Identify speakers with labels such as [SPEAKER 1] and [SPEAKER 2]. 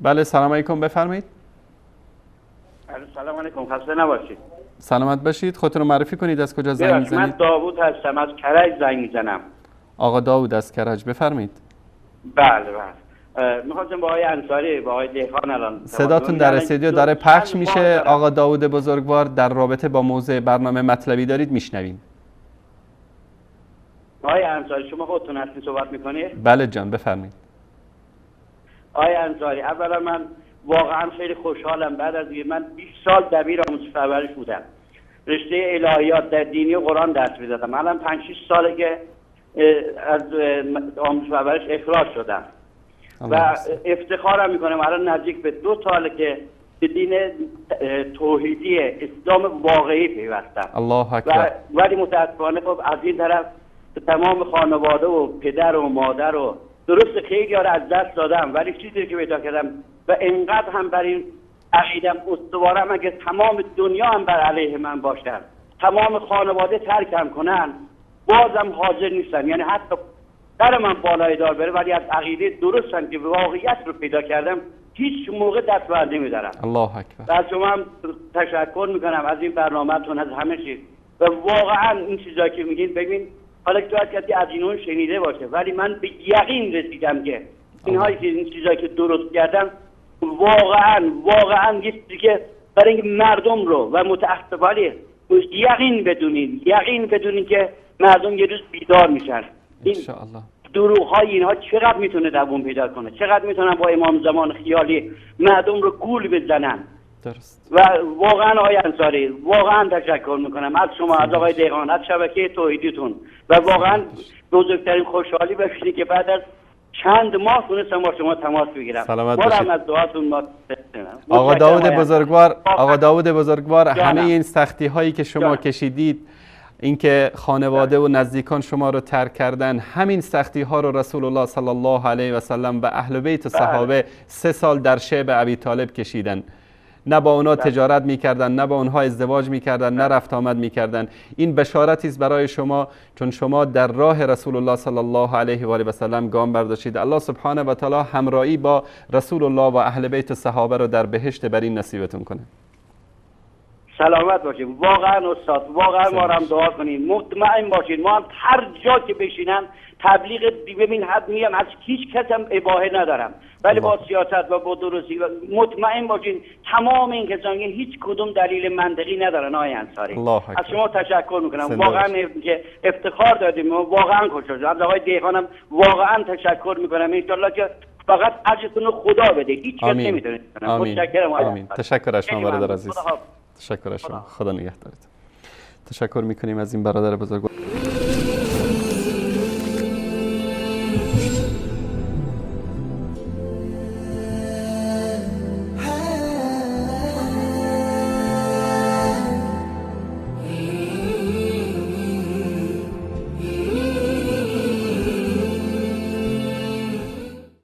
[SPEAKER 1] بله سلام علیکم، بفرمایید.
[SPEAKER 2] سلام علیکم، خسته نباشید.
[SPEAKER 1] سلامت باشید. خودتون رو معرفی کنید، از کجا زنگ میزنید؟
[SPEAKER 2] من داوود هستم، از کرج زنگ میزنم.
[SPEAKER 1] آقا داوود از کرج، بفرمایید.
[SPEAKER 2] بله میخواستم با آقای انصاری، با آقای دهقان الان
[SPEAKER 1] صداتون در استودیو داره پخش میشه. آقا داوود بزرگوار در رابطه با موضوع برنامه مطلبی دارید، میشنویم.
[SPEAKER 2] آقای انصاری شما خودتون هستین صحبت میکنید؟
[SPEAKER 1] بله جان، بفرمایید.
[SPEAKER 2] آقای انصاری، اولا من واقعا خیلی خوشحالم. بعد از من 20 سال دبیر آموزش پرورش بودم، رشته الهیات در دینی و قرآن درس میدادم. الان 5-6 ساله که از آموزش پرورش اخراج شدم و افتخارم میکنم الان نزدیک به 2 ساله که به دین توحیدی اسلام واقعی پیوستم.
[SPEAKER 1] الله اکبر.
[SPEAKER 2] ولی متاسفانه خب از این طرف تمام خانواده و پدر و مادر و درست خیلی ها از دست دادم، ولی چیزی که پیدا کردم و انقدر هم بر این عقیدم استوارم، اگه تمام دنیا هم بر علیه من باشن، تمام خانواده ترکم کنن، بازم حاضر نیستن. یعنی حتی در من بالای دار بره، ولی از عقیده درستم که واقعیت رو پیدا کردم هیچ موقع دست بر نمی‌دارم.
[SPEAKER 1] الله اکبر.
[SPEAKER 2] از شما هم تشکر میکنم، از این برنامه‌تون، از همه چیز. و واقعا این چیزایی که میگین، ببین حالا که کسی از اینون شنیده باشه، ولی من به یقین رسیدم که این چیزایی که درست کردم واقعا یه چیزی که برای اینکه مردم رو و متأسفانه یقین بدونین که مردم یه روز بیدار میشن. این دروغ‌های اینها چقدر میتونه دوام پیدا کنه، چقدر میتونن با امام زمان خیالی مردم رو گول بزنن.
[SPEAKER 1] درست.
[SPEAKER 2] و واقعا آقای انصاری واقعا تشکر میکنم از شما، از آقای دهقان، از شبکه توحیدیتون، و واقعا بزرگترین خوشحالی ببینید که بعد از چند ماه تونستم با شما تماس بگیرم.
[SPEAKER 1] سلامت باشید.
[SPEAKER 2] از دعاتون
[SPEAKER 1] آقا داوود بزرگوار، همه این سختی هایی که شما کشیدید، اینکه خانواده و نزدیکان شما رو ترک کردن، همین سختی ها رو رسول الله صلی الله علیه و سلم و اهل بیت و صحابه 3 سال در شعب ابی طالب کشیدن. نه با اونا تجارت میکردن، نه با اونها ازدواج میکردن، نه رفت آمد میکردن. این بشارتی است برای شما، چون شما در راه رسول الله صلی الله علیه و آله و سلم گام برداشتید. الله سبحانه و تعالی همراهی با رسول الله و اهل بیت صحابه رو در بهشت برین نصیبتون کنه.
[SPEAKER 2] سلامت باشید. واقعا استاد، واقعا ما هم دعا کنیم، مطمئن باشید ما هم هر جا که بشینم تبلیغ ببین حد میگم، از هیچ کس هم اباهه ندارم، ولی با سیاست و با درستی مطمئن باشید تمام این کسانی هیچ کدوم دلیل منطقی ندارن. آقای انصاری از شما تشکر میکنم، واقعا که افتخار دادیم، واقعا خوشحال. از آقای دهقانم واقعا تشکر میکنم، ان شاءالله که فقط اجرتون رو خدا بده، هیچ کس نمیتونه. متشکرم.
[SPEAKER 1] آمین. تشکر از شما برادر عزیز. تشکر از شما. خدا نگهدارت. تشکر میکنیم از این برادر بزرگ.